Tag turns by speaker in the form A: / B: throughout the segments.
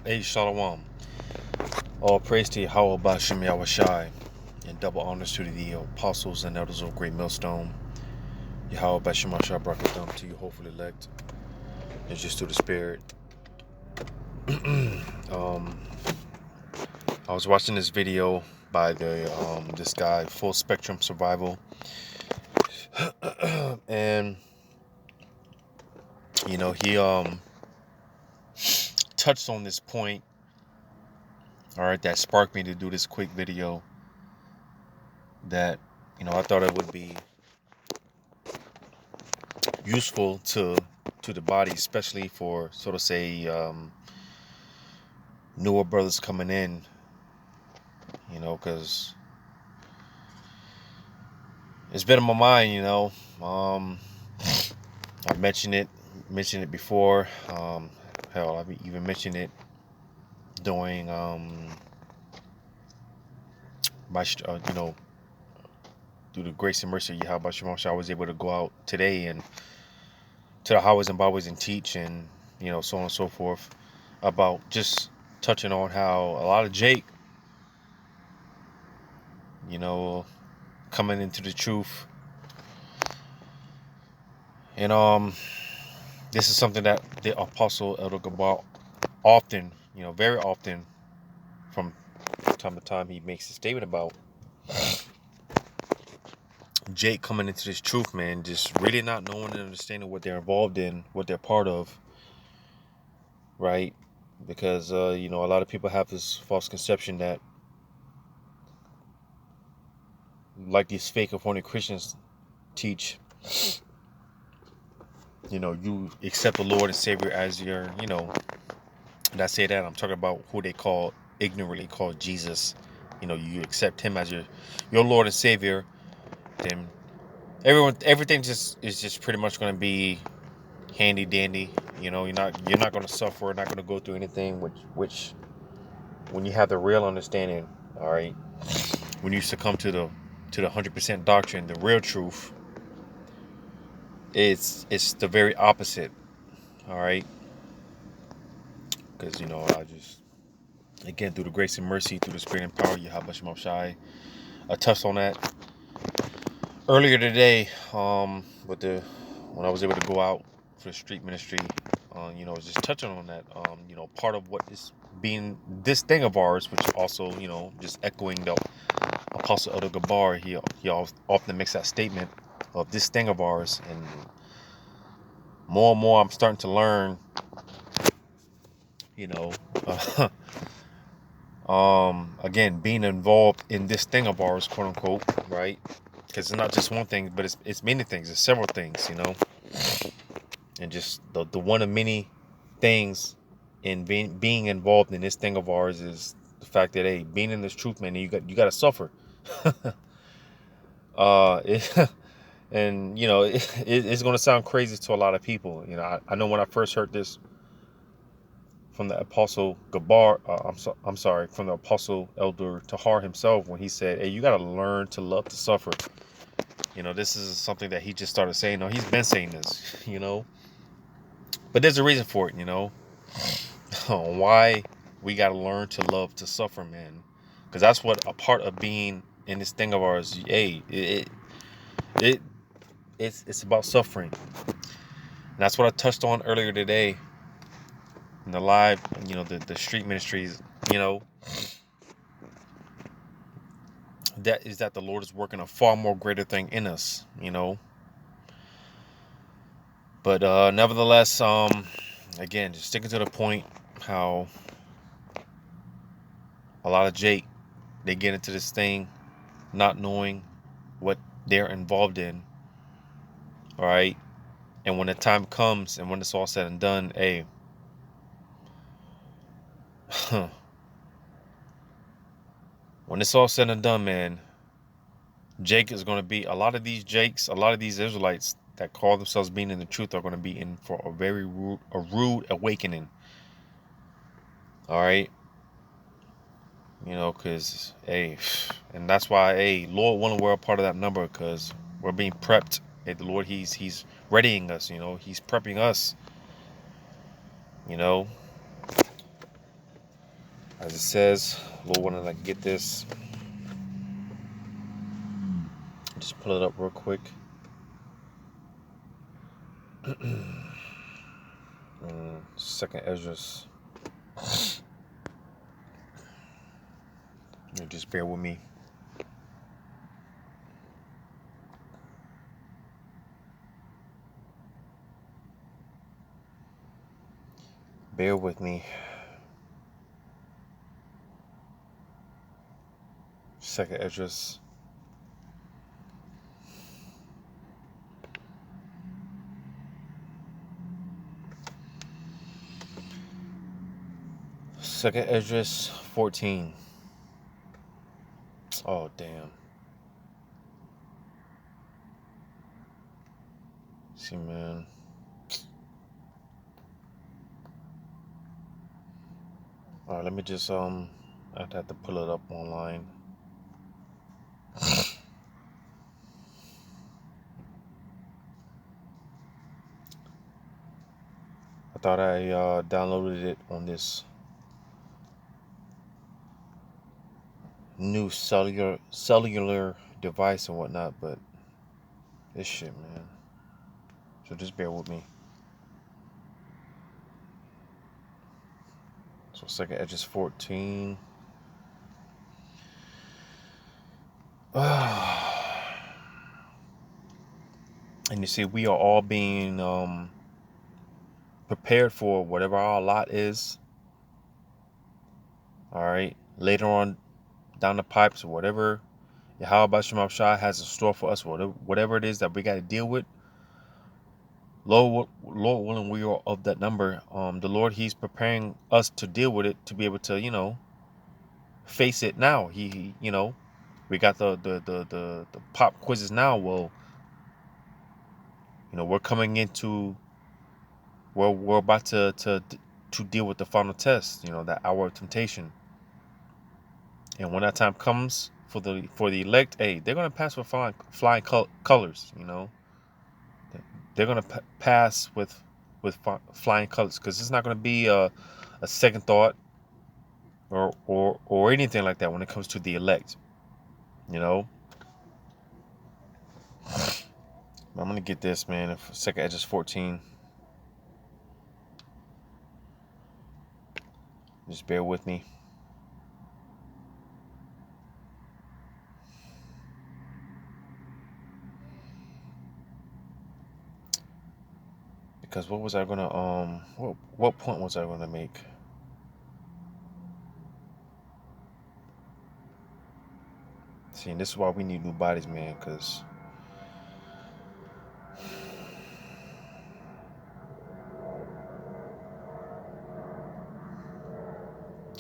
A: Hey, Shalom. All praise to Yahweh Bashem Yawashai, and double honors to the apostles and elders of Great Millstone. Yahweh Bashem Yawashai Brakadam to you, hopefully elect. It's just to the Spirit. um, I was watching this video by this guy, Full Spectrum Survival, and he touched on this point. All right, that sparked me to do this quick video. That I thought it would be useful to the body, especially for sort of say newer brothers coming in, because it's been in my mind. I've mentioned it before. Hell, I've even mentioned it during my through the grace and mercy of Yahweh Shemosha, I was able to go out today and to the highways and byways and teach, and so on and so forth, about just touching on how a lot of Jake, coming into the truth. And this is something that the Apostle Elder Gabar often, very often, from time to time, he makes a statement about Jake coming into this truth, man, just really not knowing and understanding what they're involved in, what they're part of, right? Because a lot of people have this false conception that, like these fake or phony Christians teach, you accept the Lord and Savior as your, and I say that, I'm talking about who they ignorantly call Jesus. You accept him as your Lord and Savior, then everything is just pretty much going to be handy dandy. You're not going to suffer, not going to go through anything, which when you have the real understanding, all right, when you succumb to the 100% doctrine, the real truth, it's the very opposite. All right, because I just, again, through the grace and mercy, through the Spirit and power, Yahweh Shem Shai, I touched on that earlier today. When I was able to go out for the street ministry, just touching on that. Part of what is being this thing of ours, which also, just echoing the Apostle Elder Gabar, he often makes that statement of this thing of ours, and more I'm starting to learn, again, being involved in this thing of ours, quote unquote, right? Because it's not just one thing, but it's many things. It's several things, and just the one of many things in being involved in this thing of ours is the fact that, hey, being in this truth, man, you got to suffer. And it's going to sound crazy to a lot of people. I know when I first heard this from the Apostle Gabar, I'm sorry, from the Apostle Elder Tahar himself, when he said, hey, you got to learn to love to suffer. This is something that he just started saying. No, he's been saying this, but there's a reason for it, why we got to learn to love to suffer, man, because that's what a part of being in this thing of ours. Hey, it's about suffering. And that's what I touched on earlier today in the live, the street ministries, that the Lord is working a far more greater thing in us, But nevertheless, again, just sticking to the point, how a lot of Jake, they get into this thing not knowing what they're involved in. All right. And when the time comes and when it's all said and done, hey, when it's all said and done, man, Jake is going to be, a lot of these Israelites that call themselves being in the truth are going to be in for a very rude awakening. All right. Because, hey, and that's why, hey, Lord willing, we're a part of that number, because we're being prepped. Hey, the Lord, he's readying us, he's prepping us, As it says, Lord willing, I can get this. Just pull it up real quick. Second Esdras. Just bear with me. Bear with me. Second Esdras. Second Esdras 14. Oh damn. See, man. All right, let me just I have to pull it up online. I thought I downloaded it on this new cellular device and whatnot, but this shit, man. So just bear with me. So second Esdras 14. And you see, we are all being prepared for whatever our lot is. All right, later on down the pipes, or whatever Yahweh Shem Shai has in store for us, whatever it is that we got to deal with. Lord willing, we are of that number. The Lord, He's preparing us to deal with it, to be able to, face it now. He we got the pop quizzes now. Well, we're coming into we're about to deal with the final test. That hour of temptation. And when that time comes for the elect, hey, they're gonna pass with flying colors. They're gonna pass with flying colors, because it's not gonna be a second thought or anything like that when it comes to the elect. I'm gonna get this, man. Second Esdras 14. Just bear with me. Because what was I gonna what point was I gonna make? See, and this is why we need new bodies, man, because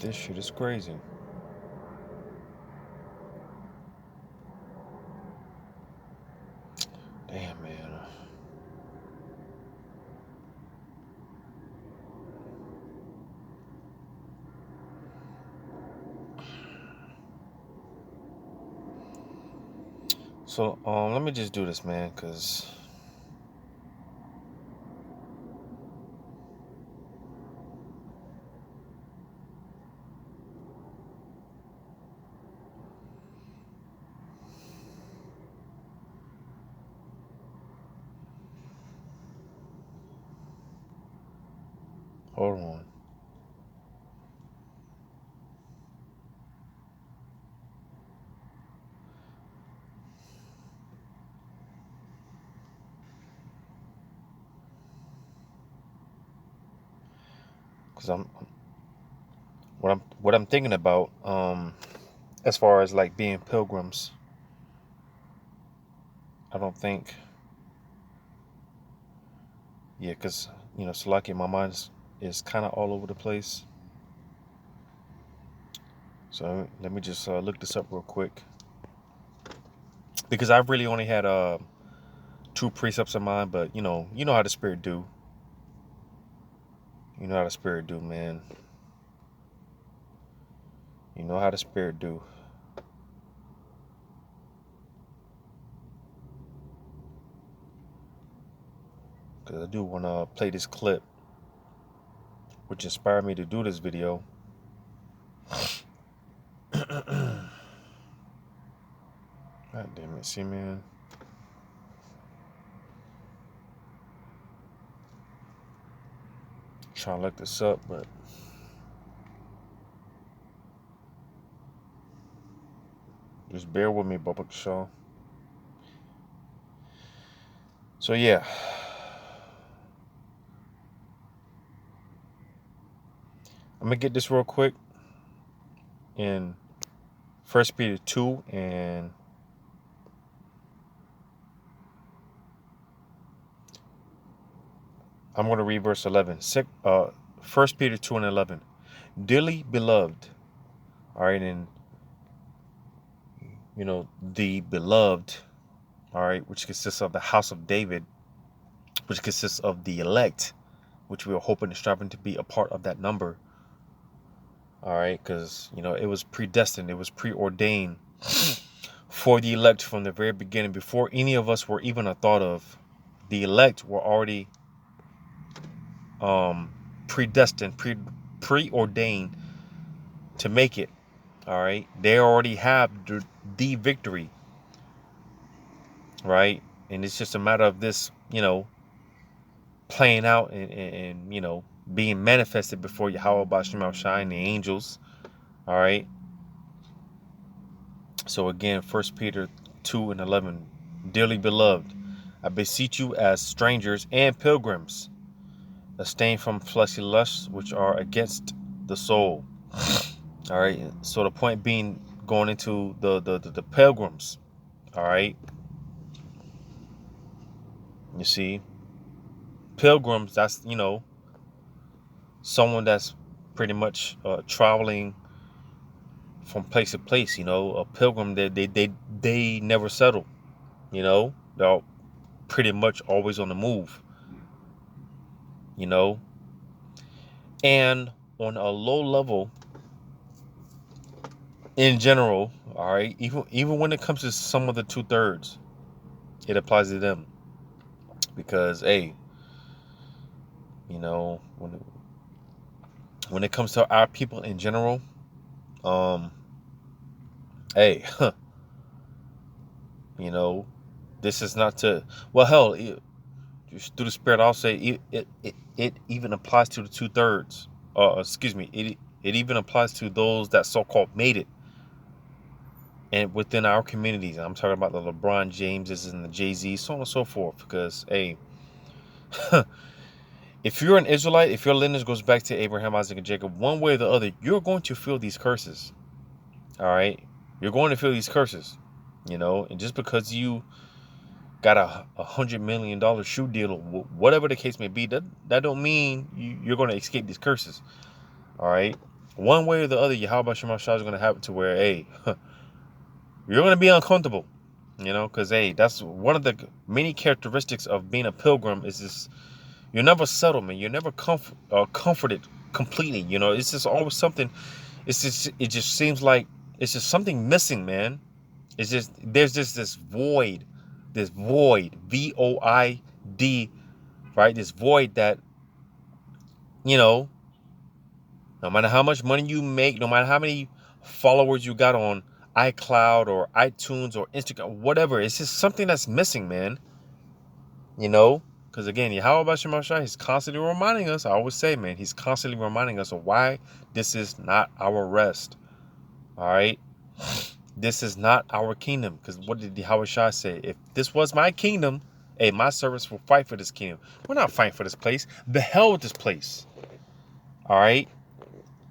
A: this shit is crazy. Damn, man. So let me just do this, man, because hold on. Because what I'm thinking about, as far as like being pilgrims, I don't think, because Salaki, my mind is kind of all over the place. So let me just look this up real quick, because I've really only had 2 precepts in mind, but you know how the Spirit do. You know how the Spirit do, man. You know how the Spirit do. Because I do want to play this clip, which inspired me to do this video. God damn it, see, man. Trying to look this up, but just bear with me, Bubba Shaw. So yeah, I'm gonna get this real quick in 1 Peter 2 and I'm going to read verse 11. 1 Peter 2 and 11. Dearly beloved, all right, and the beloved, all right, which consists of the house of David, which consists of the elect, which we are hoping and striving to be a part of that number, all right, because it was predestined, it was preordained for the elect from the very beginning. Before any of us were even a thought of, the elect were already predestined, preordained to make it. All right, they already have the victory, right? And it's just a matter of this, playing out and being manifested before Yahweh Bashim Shine, the angels. All right. So again, 1 Peter 2 and 11. Dearly beloved, I beseech you as strangers and pilgrims, abstain from fleshly lusts which are against the soul. All right. So the point being, going into the pilgrims. All right. You see, pilgrims, that's someone that's pretty much traveling from place to place. A pilgrim, they never settle. They're pretty much always on the move. And on a low level, in general, all right, even when it comes to some of the 2/3, it applies to them, because hey, when it comes to our people in general, hey, this is not to, well, hell, through the spirit, I'll say it even applies to the 2/3. Excuse me, it even applies to those that so-called made it, and within our communities. I'm talking about the LeBron Jameses and the Jay-Z, so on and so forth. Because hey, if you're an Israelite, if your lineage goes back to Abraham, Isaac, and Jacob, one way or the other, you're going to feel these curses. All right, you're going to feel these curses. And just because you got a $100 million shoe deal, or whatever the case may be, that don't mean you're going to escape these curses. All right, one way or the other, Yahweh Shema Shah is going to have it to where, hey, you're going to be uncomfortable. Because hey, that's one of the many characteristics of being a pilgrim, is this: you're never settled, man. You're never comforted completely. It's just always something. It just seems like it's just something missing, man. It's just, there's just this void, VOID, right? This void that, no matter how much money you make, no matter how many followers you got on iCloud or iTunes or Instagram, whatever, it's just something that's missing, man. Because again, Yahweh Bashim Shai, he's constantly reminding us. I always say, man, he's constantly reminding us of why this is not our rest. All right. This is not our kingdom. Because what did Yahweh Shai say? If this was my kingdom, hey, my servants will fight for this kingdom. We're not fighting for this place. The hell with this place. All right.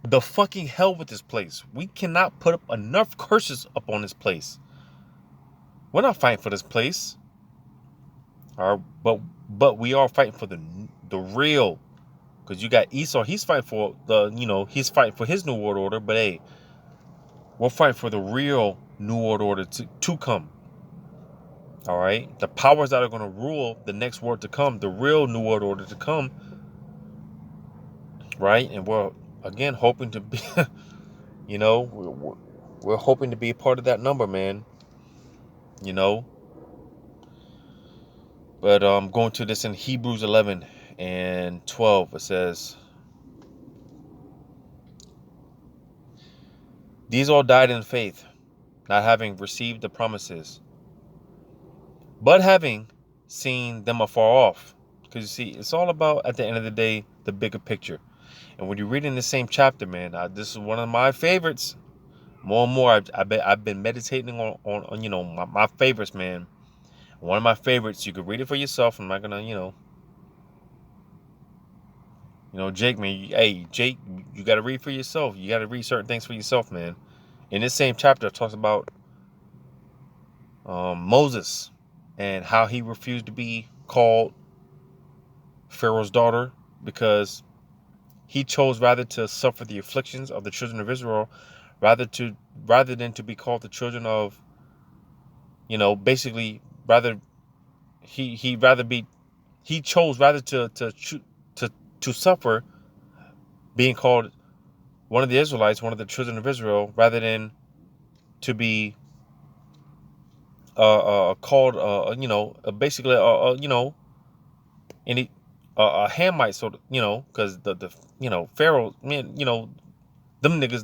A: The fucking hell with this place. We cannot put up enough curses up on this place. We're not fighting for this place. All right. But we are fighting for the real. Because you got Esau. He's fighting for he's fighting for his new world order. But hey, we're fighting for the real new world order to come. All right. The powers that are going to rule the next world to come, the real new world order to come. Right. And we're, again, hoping to be, we're hoping to be a part of that number, man. But going to this in Hebrews 11 and 12, it says, These all died in faith, not having received the promises, but having seen them afar off. Because you see, it's all about, at the end of the day, the bigger picture. And when you read in the same chapter, man, this is one of my favorites. More and more, I've been meditating on my favorites, man. One of my favorites. You can read it for yourself. I'm not gonna, Jake, man. Hey, Jake, you got to read for yourself. You got to read certain things for yourself, man. In this same chapter, it talks about Moses and how he refused to be called Pharaoh's daughter because he chose rather to suffer the afflictions of the children of Israel rather than to be called the children of, basically rather he chose rather to suffer being called one of the Israelites, one of the children of Israel, rather than to be called basically any a Hamite, sort of, because the Pharaoh, man, them niggas,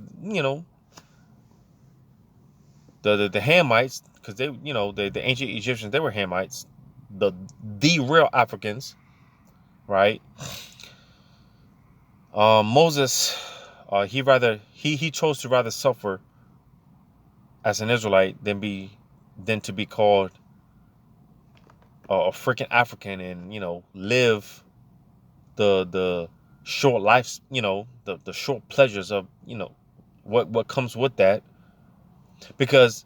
A: the Hamites, because they, the ancient Egyptians, they were Hamites, the real Africans, right? Moses, he chose to rather suffer as an Israelite than to be called a freaking African and live the short lives, the short pleasures of what comes with that, because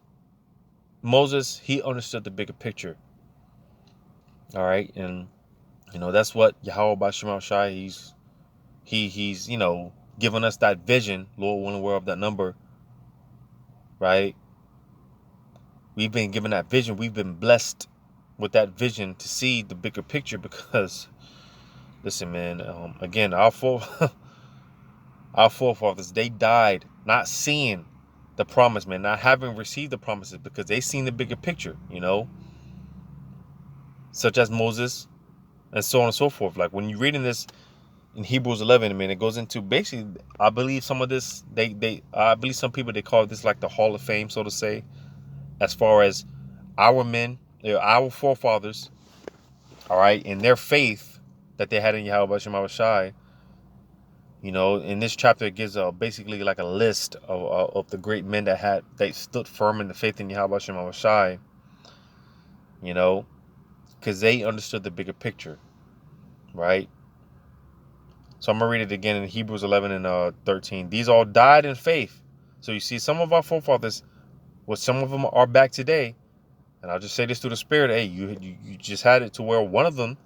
A: Moses, he understood the bigger picture. All right, and that's what Yahweh Bashim Shai, he's giving us that vision. Lord, when we're of that number, right? We've been given that vision. We've been blessed with that vision to see the bigger picture, because listen, man, again, our forefathers, they died not seeing the promise, man, not having received the promises, because they seen the bigger picture, such as Moses and so on and so forth. Like when you're reading this in Hebrews 11, I mean, it goes into basically, I believe some of this, I believe some people, they call this like the Hall of Fame, so to say, as far as our men, our forefathers, all right, and their faith that they had in Yahweh Shem Shai. In this chapter, it gives basically like a list of the great men they stood firm in the faith in Yahweh Shem Shai, because they understood the bigger picture, right? So I'm going to read it again in Hebrews 11 and 13. These all died in faith. So you see, some of our forefathers, some of them are back today. And I'll just say this through the Spirit. Hey, you just had it to where one of them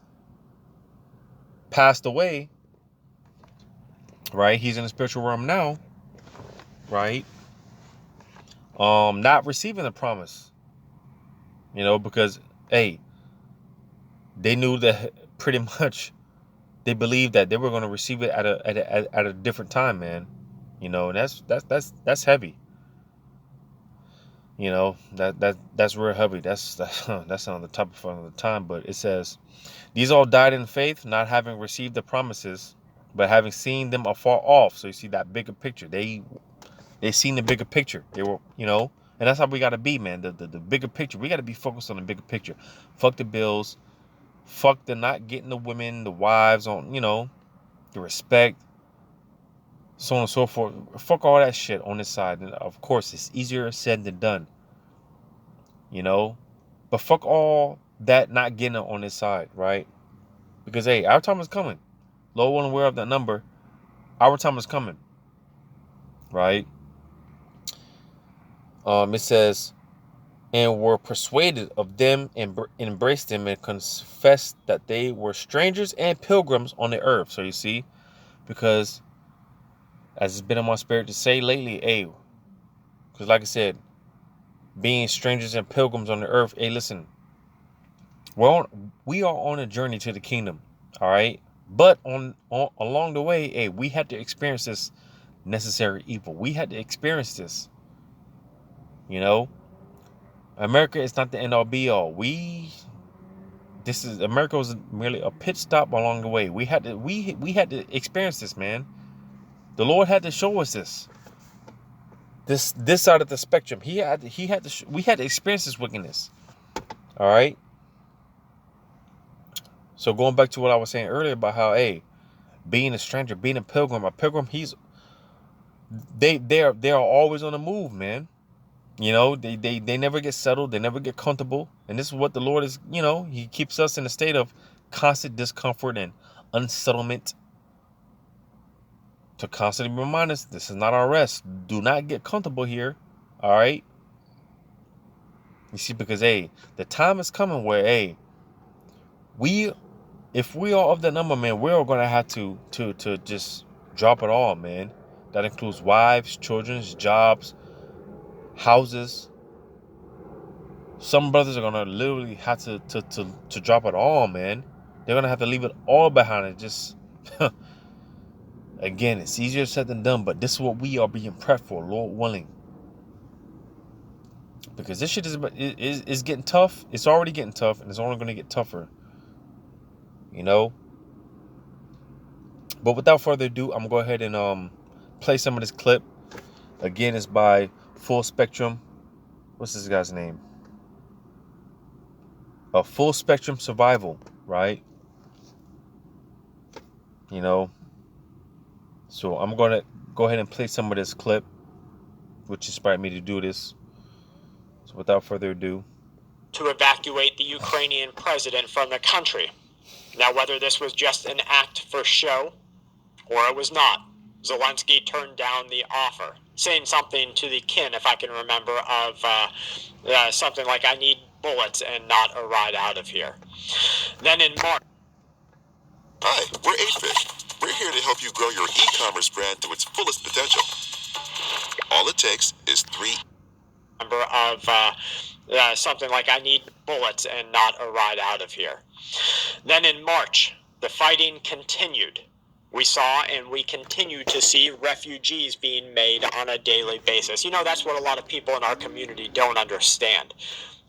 A: passed away, right? He's in the spiritual realm now, right? Not receiving the promise, because, hey, they knew that pretty much, they believed that they were going to receive it at a different time, man. And that's heavy. That's real heavy. That's on the top of the time. But it says, these all died in faith, not having received the promises, but having seen them afar off. So you see that bigger picture. They seen the bigger picture. They were, and that's how we got to be, man. The bigger picture. We got to be focused on the bigger picture. Fuck the bills. Fuck the not getting the women, the wives on, the respect, so on and so forth. Fuck all that shit on this side. And of course, it's easier said than done, but fuck all that not getting it on this side, right? Because, hey, our time is coming. Low one aware of that number. Our time is coming, right? It says, and were persuaded of them and embraced them and confessed that they were strangers and pilgrims on the earth. So you see, because as it's been in my spirit to say lately, hey, because like I said, being strangers and pilgrims on the earth, hey, listen, we are on a journey to the kingdom, all right? But along the way, hey, we had to experience this necessary evil. We had to experience this, America is not the end all be all. America was merely a pit stop along the way. We had to experience this, man. The Lord had to show us this. this side of the spectrum. We had to experience this wickedness. All right. So going back to what I was saying earlier about how, hey, being a stranger, being a pilgrim, they're always on the move, man. You know, they never get settled, they never get comfortable. And this is what the Lord is, he keeps us in a state of constant discomfort and unsettlement to constantly remind us this is not our rest. Do not get comfortable here. All right. You see, because hey, the time is coming where, hey, if we are of the number, man, we're gonna have to just drop it all, man. That includes wives, children, jobs, houses. Some brothers are gonna literally have to drop it all, man. They're gonna have to leave it all behind and just again, it's easier said than done, but this is what we are being prepped for, Lord willing. Because this shit is getting tough. It's already getting tough, and it's only gonna get tougher. You know? But without further ado, I'm gonna go ahead and play some of this clip. Again, it's by Full Spectrum. What's this guy's name? Full Spectrum Survival, right? You know. So I'm gonna go ahead and play some of this clip, which inspired me to do this. So without further ado.
B: To evacuate the Ukrainian president from the country. Now, whether this was just an act for show or it was not, Zelensky turned down the offer, saying something to the kin, if I can remember, of something like, I need bullets and not a ride out of here. Then in March...
C: Hi, we're 8Fish. We're here to help you grow your e-commerce brand to its fullest potential. All it takes is
B: something like, I need bullets and not a ride out of here. Then in March, the fighting continued. We saw and we continue to see refugees being made on a daily basis. You know, that's what a lot of people in our community don't understand.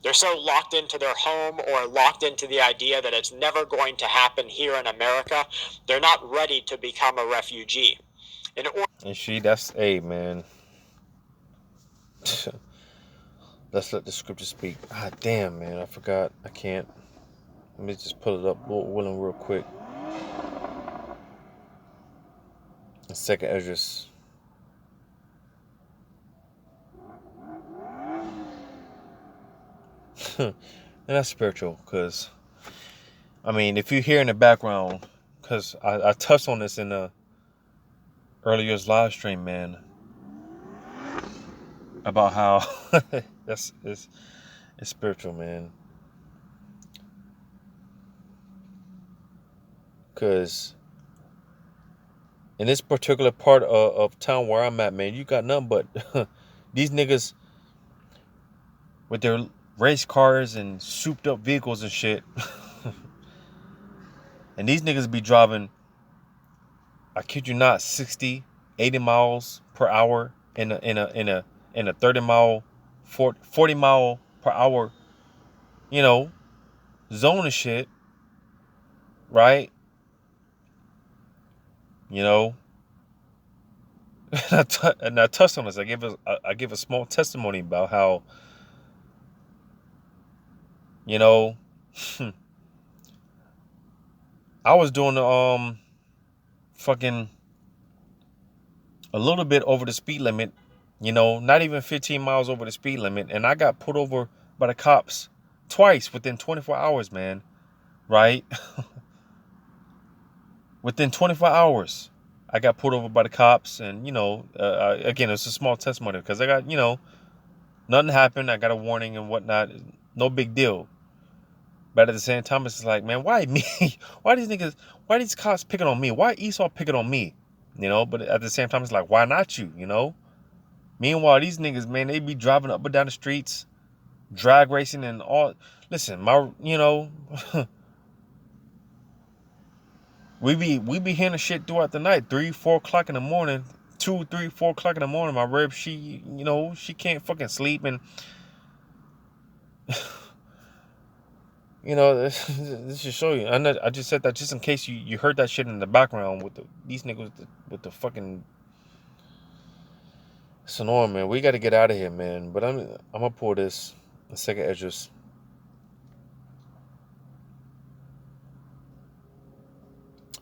B: They're so locked into their home or locked into the idea that it's never going to happen here in America, they're not ready to become a refugee.
A: And that's, hey, man. Let's let the scripture speak. Ah, damn, man. I forgot. I can't. Let me just pull it up, Lord willing, real quick. The second Esdras. And that's spiritual, because, I mean, if you hear in the background, because I touched on this in the earlier's live stream, man, about how it's spiritual, man. Because in this particular part of town where I'm at, man, you got nothing but these niggas with their race cars and souped up vehicles and shit. And these niggas be driving, I kid you not, 60, 80 miles per hour in a 30 mile, 40 mile per hour, zone and shit. Right? And I touched on this. I give a small testimony about how, I was doing fucking a little bit over the speed limit, not even 15 miles over the speed limit, and I got pulled over by the cops twice within 24 hours, man. Right? Within 24 hours, I got pulled over by the cops, and again, it's a small testimony because I got, nothing happened. I got a warning and whatnot. No big deal. But at the same time, it's like, man, why me? Why these cops picking on me? Why Esau picking on me? But at the same time, it's like, why not you? Meanwhile, these niggas, man, they be driving up and down the streets, drag racing and all. Listen, we be hearing the shit throughout the night, 3, 4 o'clock in the morning, 2, 3, 4 o'clock in the morning. My rib, she can't fucking sleep, and this should show you. I just said that just in case you heard that shit in the background with these niggas with the fucking It's annoying, man. We got to get out of here, man. But I'm gonna pull this a second edges.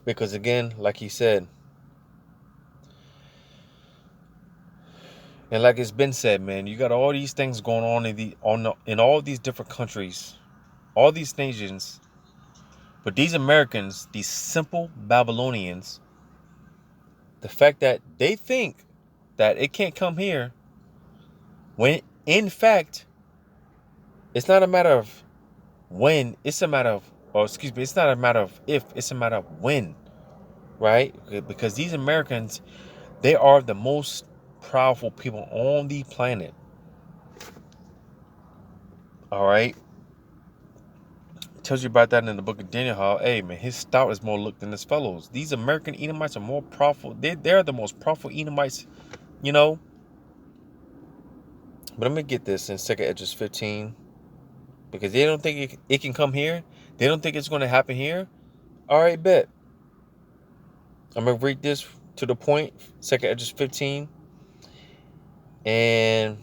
A: Because again, like he said, and like it's been said, man, you got all these things going on in all these different countries, all these nations. But these Americans, these simple Babylonians, the fact that they think that it can't come here, when in fact, it's not a matter of when, it's a matter of, or excuse me, it's not a matter of if, it's a matter of when, right? Because these Americans, they are the most powerful people on the planet. All right. It tells you about that in the book of Daniel, how, hey, man, his stout is more looked than his fellows. These American Edomites are more powerful. They're the most powerful Edomites, you know. But I'm going to get this in 2nd Edges 15. Because they don't think it can come here. They don't think it's going to happen here. All right, bet. I'm going to read this to the point. 2nd Edges 15. And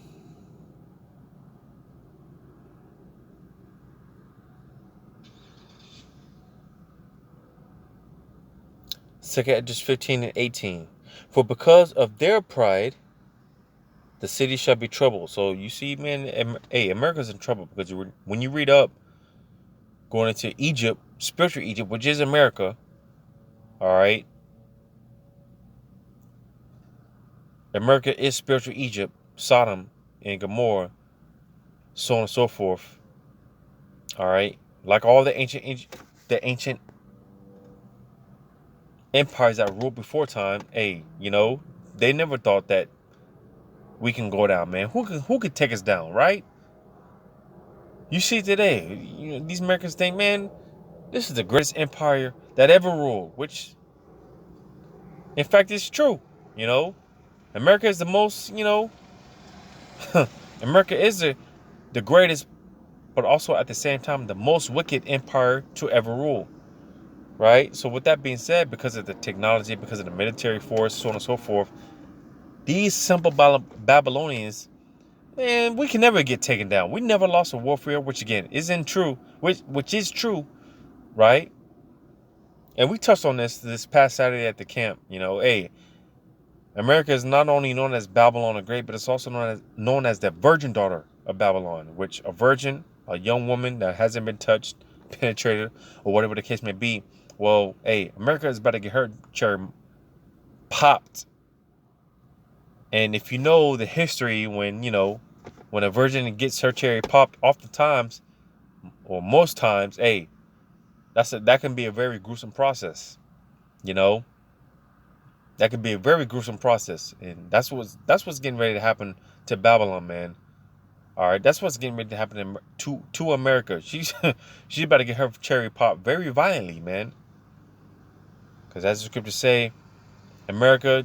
A: Second Edges 15 and 18. For because of their pride, the city shall be troubled. So you see, man, hey, America's in trouble because when you read up, going into Egypt, spiritual Egypt, which is America, all right, America is spiritual Egypt, Sodom and Gomorrah, so on and so forth. All right, like all the ancient empires that ruled before time. Hey, you know, they never thought that we can go down, man. Who could take us down, right? You see today, you know, these Americans think, man, this is the greatest empire that ever ruled, which, in fact, is true. You know, America is the most, you know, America is the greatest, but also at the same time, the most wicked empire to ever rule, right? So with that being said, because of the technology, because of the military force, so on and so forth, these simple Babylonians, man, we can never get taken down. We never lost a warfare, which again isn't true, which is true, right? And we touched on this past Saturday at the camp. You know, hey, America is not only known as Babylon the Great, but it's also known as the virgin daughter of Babylon, which a virgin, a young woman that hasn't been touched, penetrated, or whatever the case may be. Well, hey, America is about to get her cherry popped. And if you know the history, when a virgin gets her cherry popped, oftentimes, or most times, hey, that can be a very gruesome process. You know, that could be a very gruesome process, and that's what's getting ready to happen to Babylon, man. All right, that's what's getting ready to happen to America. She's about to get her cherry popped very violently, man. Because as the scriptures say, America,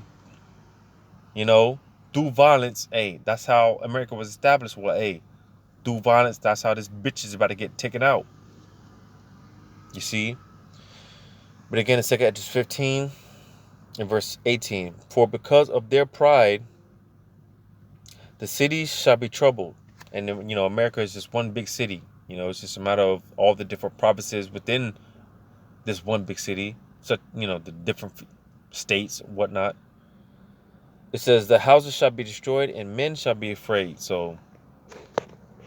A: you know, through violence, hey, that's how America was established. Well, hey, through violence, that's how this bitch is about to get taken out. You see? But again, in 2 Edges 15, in verse 18, for because of their pride, the cities shall be troubled. And, you know, America is just one big city. You know, it's just a matter of all the different provinces within this one big city. So, you know, the different states and whatnot. It says, the houses shall be destroyed and men shall be afraid. So,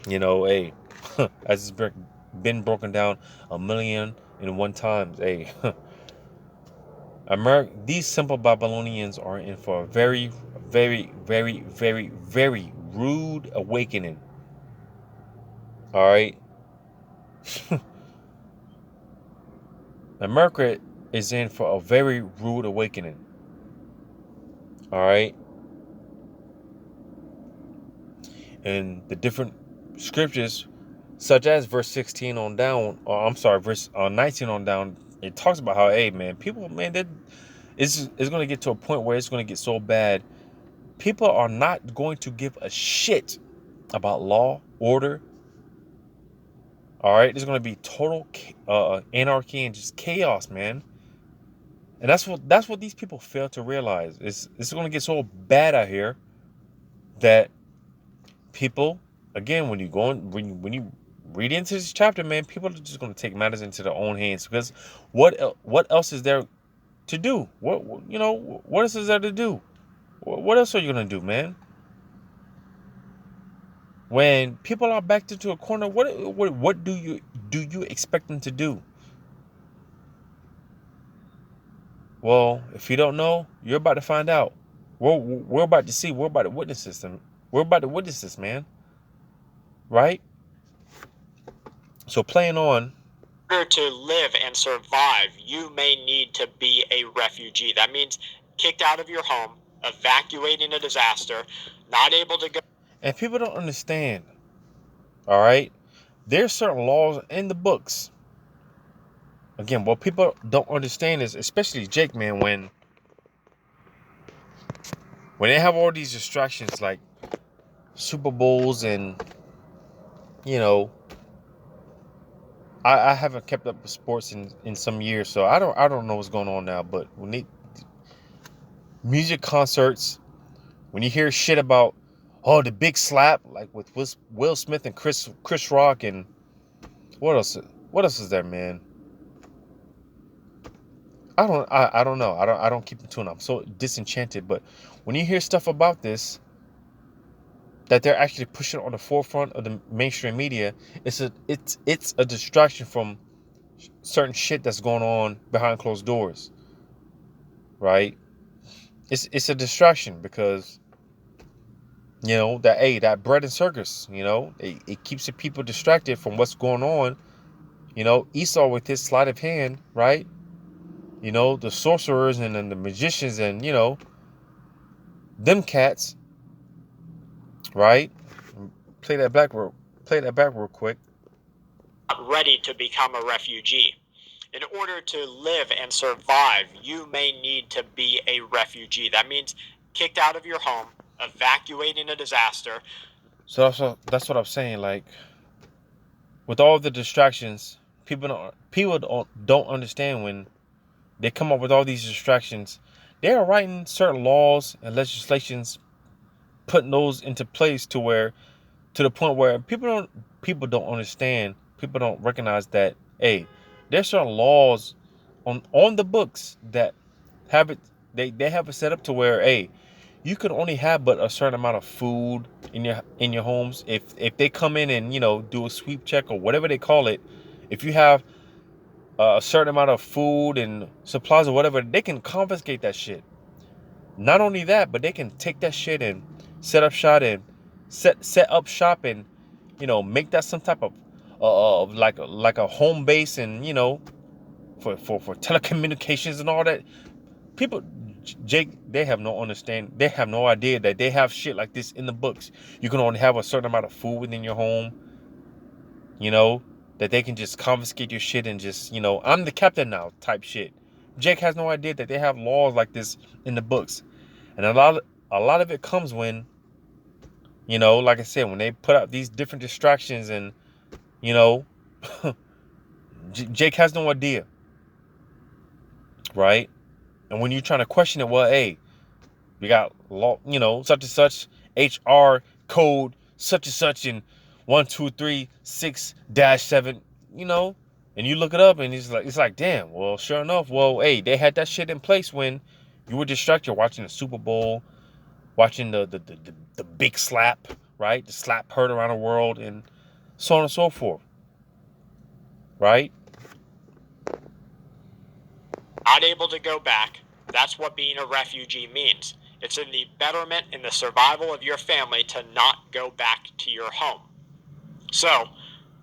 A: you know, hey, as it's been broken down 1,000,001 times, hey, these simple Babylonians are in for a very, very, very, very, very rude awakening. All right. America is in for a very rude awakening. All right. And the different scriptures, such as verse 16 on down, or I'm sorry, verse 19 on down, it talks about how, hey, man, people, man, it's going to get to a point where it's going to get so bad. People are not going to give a shit about law, order. All right, there's going to be total anarchy and just chaos, man. And that's what these people fail to realize. It's going to get so bad out here that people, again, when you read into this chapter, man, people are just going to take matters into their own hands, because what else is there to do? What else is there to do? What else are you going to do, man? When people are backed into a corner, what do you expect them to do? Well, if you don't know, you're about to find out. We're about to see. We're about to witness this. We're about to witness this, man. Right? So playing on.
B: In order to live and survive, you may need to be a refugee. That means kicked out of your home, evacuating a disaster, not able to go.
A: And people don't understand. All right? There's certain laws in the books. Again, what people don't understand is, especially Jake, man, when they have all these distractions like Super Bowls and, I haven't kept up with sports in some years, so I don't know what's going on now. But when they music concerts, when you hear shit about the big slap, like with Will Smith and Chris Rock, and what else is there, man? I don't know. I don't keep in tune. I'm so disenchanted. But when you hear stuff about this, that they're actually pushing on the forefront of the mainstream media, it's a distraction from certain shit that's going on behind closed doors, right? It's a distraction because that bread and circus, it keeps the people distracted from what's going on. Esau with his sleight of hand, right? The sorcerers and the magicians and them cats, right? Play that back real quick.
B: Ready to become a refugee. In order to live and survive, you may need to be a refugee. That means kicked out of your home, evacuating a disaster.
A: So that's what I'm saying. Like, with all the distractions, people don't understand when they come up with all these distractions. They are writing certain laws and legislations, putting those into place to the point where people don't understand. People don't recognize that, hey, there's certain laws on the books that have it. They have it set up to where, hey, you can only have but a certain amount of food in your homes. If they come in and do a sweep check or whatever they call it, if you have a certain amount of food and supplies or whatever, they can confiscate that shit. Not only that, but they can take that shit and set up shop and make that some type of like a home base, and for telecommunications and all that. People, Jake, they have no idea that they have shit like this in the books. You can only have a certain amount of food within your home. That they can just confiscate your shit and just, I'm the captain now type shit. Jake has no idea that they have laws like this in the books. And a lot of it comes when, like I said, when they put out these different distractions and, Jake has no idea. Right? And when you're trying to question it, well, hey, we got law, such and such, HR code, such and such, and 1236-7, and you look it up, and it's like, damn. Well, sure enough, well, hey, they had that shit in place when you were distracted watching the Super Bowl, watching the big slap, right? The slap heard around the world, and so on and so forth, right?
B: Not able to go back. That's what being a refugee means. It's in the betterment and the survival of your family to not go back to your home. So,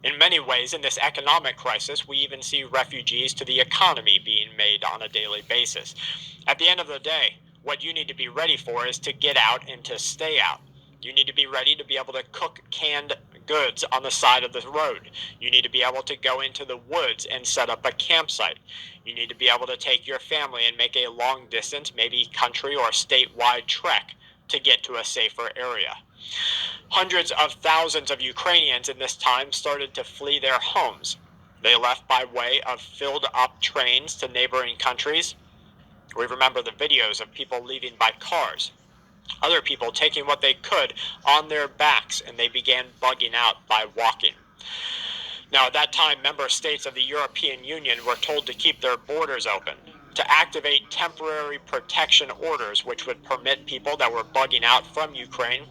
B: in many ways, in this economic crisis, we even see refugees to the economy being made on a daily basis. At the end of the day, what you need to be ready for is to get out and to stay out. You need to be ready to be able to cook canned goods on the side of the road. You need to be able to go into the woods and set up a campsite. You need to be able to take your family and make a long distance, maybe country or statewide trek to get to a safer area. Hundreds of thousands of Ukrainians in this time started to flee their homes. They left by way of filled up trains to neighboring countries. We remember the videos of people leaving by cars. Other people taking what they could on their backs, and they began bugging out by walking. Now, at that time, member states of the European Union were told to keep their borders open, to activate temporary protection orders, which would permit people that were bugging out from Ukraine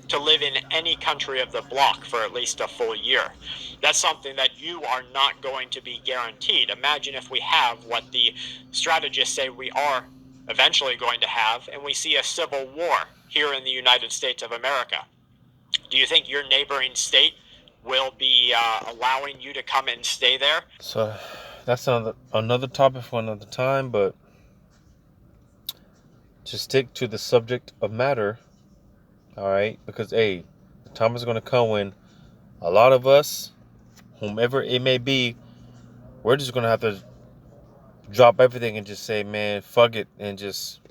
B: to live in any country of the bloc for at least a full year. That's something that you are not going to be guaranteed. Imagine if we have what the strategists say we are eventually going to have, and we see a civil war here in the United States of America. Do you think your neighboring state will be allowing you to come and stay there?
A: So that's another topic for another time, but to stick to the subject of matter, all right? Because hey, the time is gonna come when a lot of us, whomever it may be, we're just gonna have to drop everything and just say, man, fuck it, and just,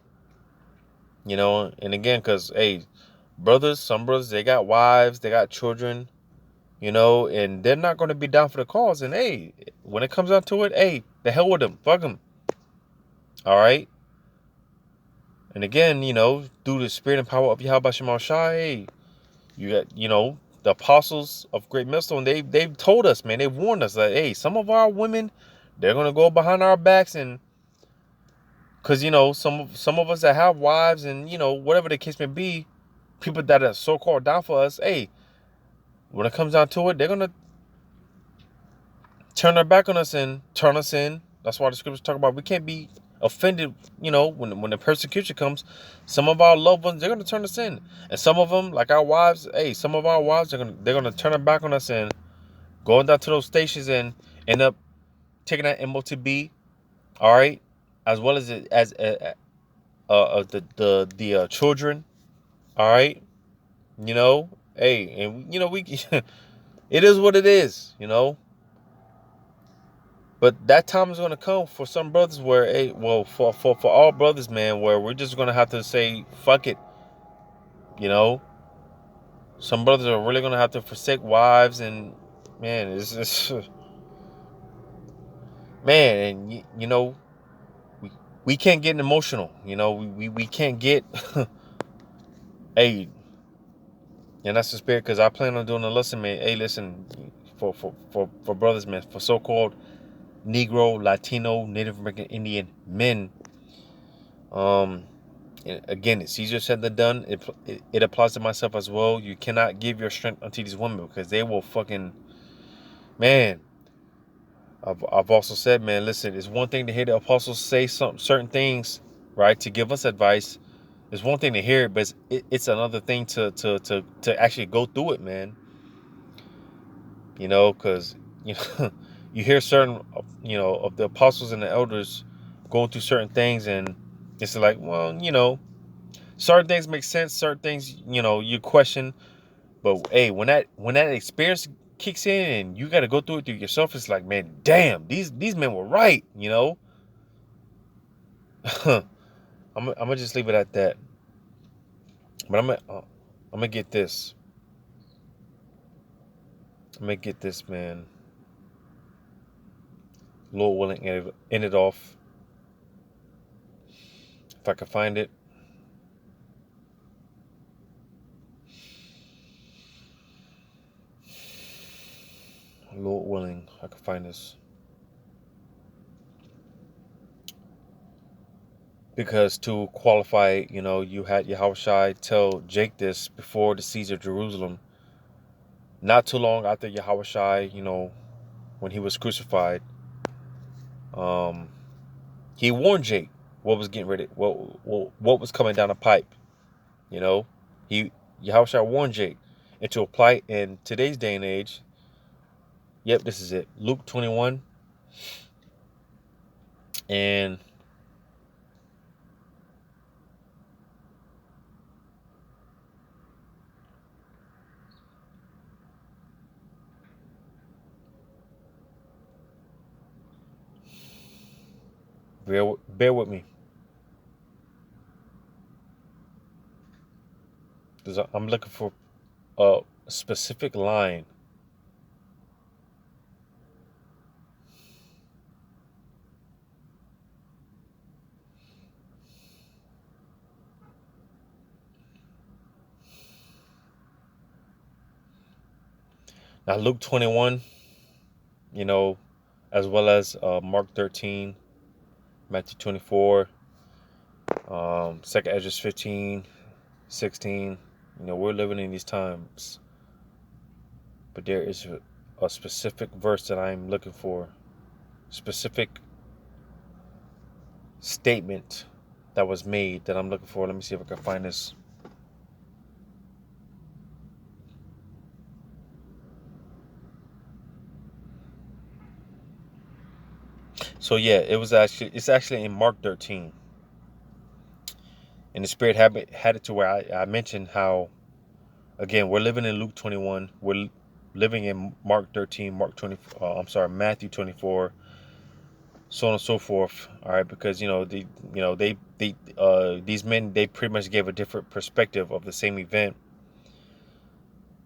A: and again, because hey, some brothers, they got wives, they got children, and they're not gonna be down for the cause. And hey, when it comes down to it, hey, the hell with them, fuck them, all right. And again, through the spirit and power of Yahweh Shema Shai, hey, you got, the apostles of Great Millstone, they've told us, man, they've warned us that, hey, some of our women, they're gonna go behind our backs, and because some of us that have wives, and whatever the case may be, people that are so called down for us, hey, when it comes down to it, they're gonna turn their back on us and turn us in. That's why the scriptures talk about we can't be offended. When the persecution comes, some of our loved ones, they're gonna turn us in, and some of them, like our wives, hey, some of our wives, they're gonna turn their back on us and going down to those stations and end up taking that MOTB, all right, as well as the children, all right, hey, and we it is what it is, but that time is gonna come for some brothers where, hey, well, for all brothers, man, where we're just gonna have to say fuck it, you know. Some brothers are really gonna have to forsake wives, and man, it's just man, and we can't get emotional, we can't get hey, and that's the spirit, because I plan on doing a lesson, man. Hey, listen, for brothers, man, for so-called Negro, Latino, Native American Indian men, um again, it's easier said than done. It applies to myself as well. You cannot give your strength unto these women, because they will fucking, man. I've also said, man, listen, it's one thing to hear the apostles say certain things, right, to give us advice. It's one thing to hear it, but it's another thing to actually go through it, man. Because you hear certain, of the apostles and the elders going through certain things, and it's like, well, certain things make sense, certain things, you question, but hey, when that experience kicks in and you got to go through it through yourself, it's like, man, damn, these men were right, I'm gonna just leave it at that. But I'm gonna get this. I'm gonna get this, man. Lord willing, end it off if I can find it. Lord willing, I can find this. Because to qualify, you had Yahushua tell Jake this before the siege of Jerusalem. Not too long after Yahushua, when he was crucified, um, he warned Jake what was getting ready, what was coming down the pipe. You know, he Yahushua warned Jake, and to apply in today's day and age. Yep, this is it. Luke 21, and bear with me, because I'm looking for a specific line. Now Luke 21, as well as Mark 13, Matthew 24, 2nd Esdras 15, 16. We're living in these times. But there is a specific verse that I'm looking for. Specific statement that was made that I'm looking for. Let me see if I can find this. So yeah, it's actually in Mark 13. And the Spirit had it to where I mentioned how, again, we're living in Luke 21. We're living in Mark 13, Matthew 24, so on and so forth. All right, because these men, they pretty much gave a different perspective of the same event.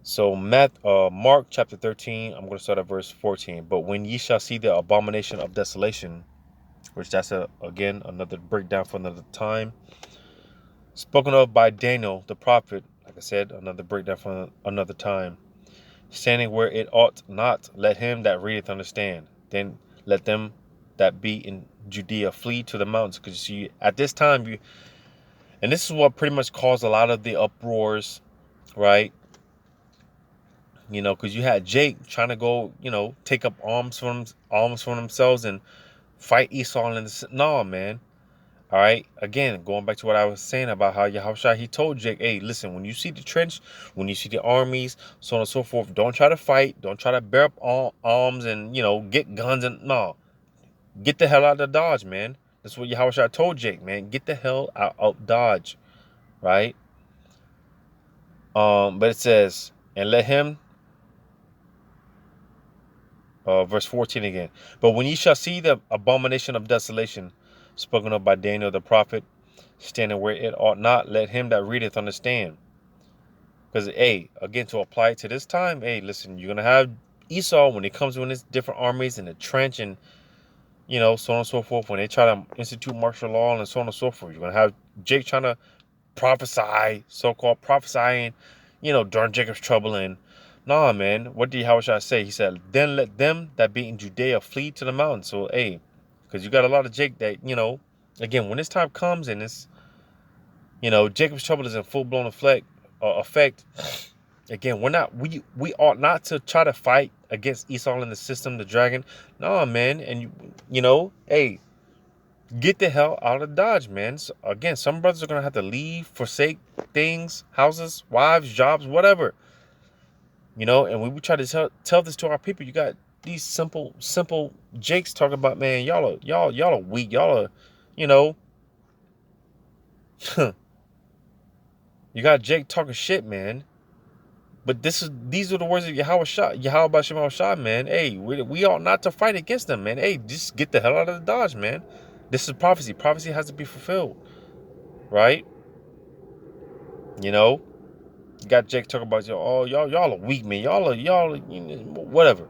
A: So Mark chapter 13, I'm going to start at verse 14. But when ye shall see the abomination of desolation, which that's again another breakdown for another time, spoken of by Daniel the prophet, like I said, another breakdown for another time, standing where it ought not, let him that readeth understand. Then let them that be in Judea flee to the mountains. Because you see, at this time, and this is what pretty much caused a lot of the uproars, right? Because you had Jake trying to go, take up arms for themselves and fight Esau. And no, man. All right. Again, going back to what I was saying about how Yahushua, he told Jake, hey, listen, when you see the trench, when you see the armies, so on and so forth, don't try to fight. Don't try to bear up arms and, get guns. And no, get the hell out of Dodge, man. That's what Yahushua told Jake, man. Get the hell out of Dodge. Right. But it says, and let him, verse 14 again. But when ye shall see the abomination of desolation, spoken of by Daniel the prophet, standing where it ought not, let him that readeth understand. Because, again, to apply it to this time, listen, you're going to have Esau when he comes with his different armies in the trench and, so on and so forth. When they try to institute martial law and so on and so forth, you're going to have Jake trying to prophesy, so-called prophesying, during Jacob's trouble. And nah, man, what did Yahushua say? He said, then let them that be in Judea flee to the mountains. So, because you got a lot of Jake that, again, when this time comes and it's, Jacob's trouble is in full-blown effect, again, we ought not to try to fight against Esau in the system, the dragon. No, man. And, get the hell out of Dodge, man. So, again, some brothers are going to have to leave, forsake things, houses, wives, jobs, whatever. And we try to tell this to our people. You got these simple Jakes talking about, man, y'all are weak. Y'all are, you got Jake talking shit, man. But these are the words of Yahweh Shah, man. Hey, we ought not to fight against them, man. Hey, just get the hell out of the Dodge, man. This is prophecy. Prophecy has to be fulfilled, right? You got Jake talking about, y'all are weak, man. Y'all are whatever.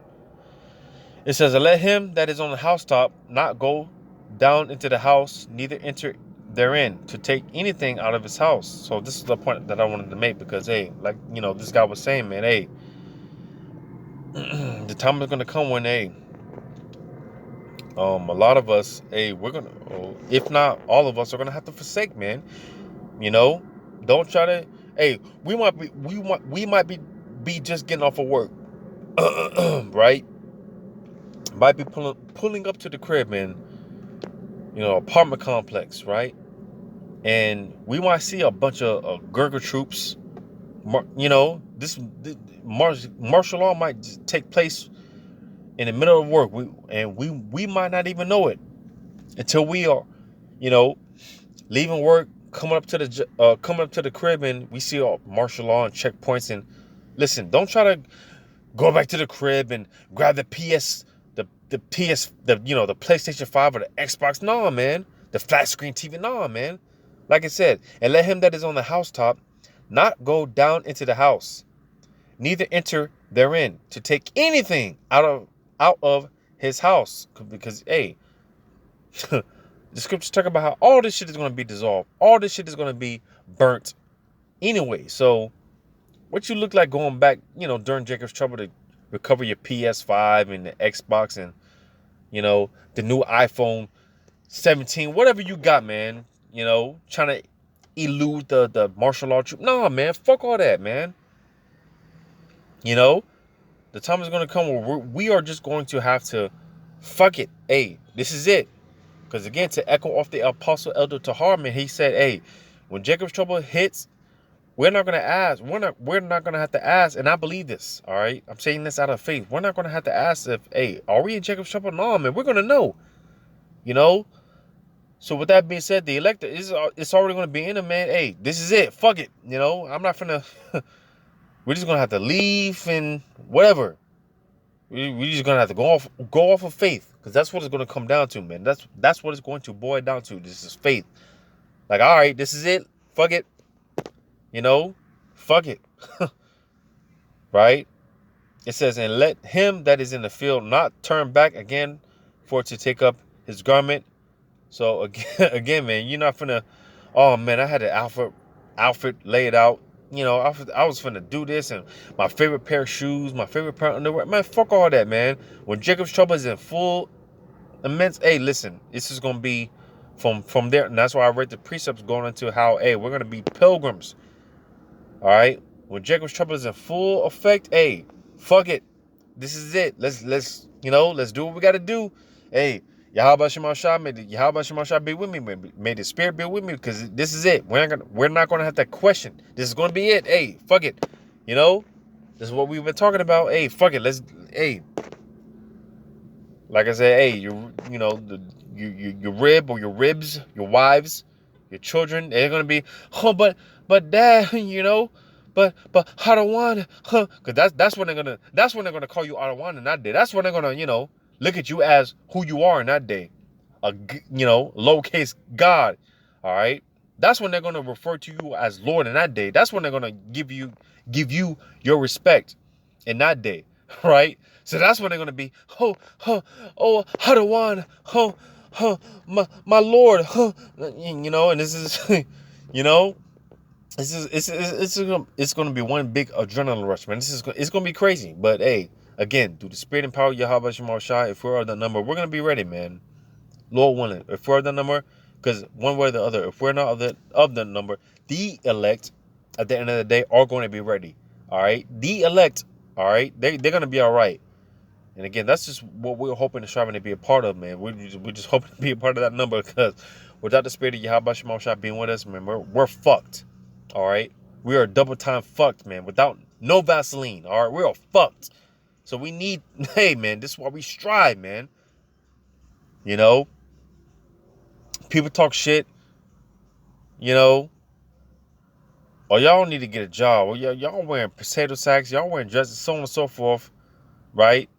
A: It says, let him that is on the housetop not go down into the house, neither enter therein to take anything out of his house. So this is the point that I wanted to make, because this guy was saying, man, the time is gonna come when a lot of us, we're gonna, if not all of us, are gonna have to forsake, man. Don't try to, we might be just getting off of work, right? Might be pulling up to the crib, man. Apartment complex, right? And we might see a bunch of Gurger troops. This martial law might take place in the middle of work. We might not even know it until we are, leaving work, coming up to the crib, and we see all martial law and checkpoints. And listen, don't try to go back to the crib and grab the the PlayStation 5 or the Xbox. No, man. The flat screen TV. No, man. Like I said, and let him that is on the housetop not go down into the house, neither enter therein to take anything out of his house. Because, the scriptures talk about how all this shit is going to be dissolved. All this shit is going to be burnt anyway. So what you look like going back, during Jacob's trouble to recover your PS5 and the Xbox and, you know, the new iPhone 17, whatever you got, man. You know, trying to elude the martial law troop. Nah, man, fuck all that, man. You know, the time is going to come where we are just going to have to fuck it. Hey, this is it. Because again, to echo off the Apostle Elder Tahar, man, he said, hey, when Jacob's trouble hits, we're not going to ask. We're not going to have to ask. And I believe this, all right? I'm saying this out of faith. We're not going to have to ask if, hey, are we in Jacob's trouble? No, man, we're going to know. You know? So with that being said, the elector it's already going to be in it, man. Hey, this is it. Fuck it. You know, I'm not finna. We're just going to have to leave and whatever. We're just going to have to go off of faith. Because that's what it's going to come down to, man. That's what it's going to boil down to. This is faith. Like, all right, this is it. Fuck it. You know, fuck it. Right? It says, and let him that is in the field not turn back again for to take up his garment. So again, man, you're not finna, oh man, I had an outfit laid out. You know, I was finna do this and my favorite pair of shoes, my favorite pair of underwear. Man, fuck all that, man. When Jacob's trouble is in full immense, hey, listen, this is gonna be from there, and that's why I read the precepts going into how, hey, we're gonna be pilgrims. All right, when Jacob's trouble is in full effect, hey, fuck it, this is it. Let's do what we gotta do. Hey, Yahweh Shema Shah, may Yahweh Shema Shah be with me. May the Spirit be with me, because this is it. We're not gonna have that question. This is gonna be it. Hey, fuck it. You know, this is what we've been talking about. Hey, fuck it. Hey, like I said, hey, your rib or your ribs, your wives, your children, they're gonna be, oh, but dad, you know, but Hadawan, huh? Because that's when they're gonna call you Hadawan in that day. That's when they're gonna, you know, look at you as who you are in that day, lowercase God. All right, that's when they're gonna refer to you as Lord in that day. That's when they're gonna give you your respect in that day, right? So that's when they're gonna be, Hadawan, my Lord, you know, and this is, you know. It's gonna be one big adrenaline rush, man. It's gonna be crazy. But hey, again, through the spirit and power of Yahweh Shema Shai, if we're the number, we're gonna be ready, man. Lord willing. If we're the number, because one way or the other, if we're not of the number, the elect at the end of the day are going to be ready. All right, the elect, all right, they're gonna be all right. And again, that's just what we're hoping and striving to be a part of, man. We're just hoping to be a part of that number, because without the spirit of Yahweh Shema Shai being with us, man, we're fucked. All right, we are double time fucked, man. Without no Vaseline, all right, we're fucked. So we need, hey, man, this is why we strive, man. You know, people talk shit, you know, or y'all need to get a job, or y'all wearing potato sacks, y'all wearing dresses, so on and so forth, right?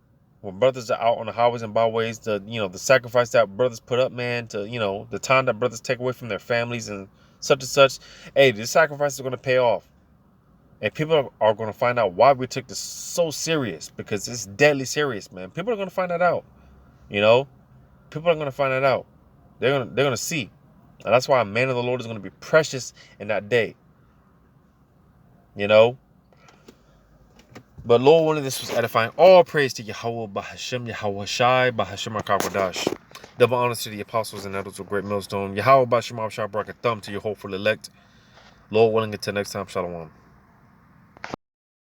A: When brothers are out on the highways and byways, the sacrifice that brothers put up, man, to, you know, the time that brothers take away from their families and such. Hey, this sacrifice is going to pay off. And people are going to find out why we took this so serious, because it's deadly serious, man. People are going to find that out. You know, people are going to find that out. They're going to see. And that's why a man of the Lord is going to be precious in that day. You know. But Lord, one of this was edifying. All praise to Yahweh, Bahashem, Yahweh Shai, Bahashem HaKadosh. Double honors to the apostles and elders of Great Millstone. Yahweh Bahashem Shai, brought a thumb to your hopeful elect. Lord willing, until next time, Shalom.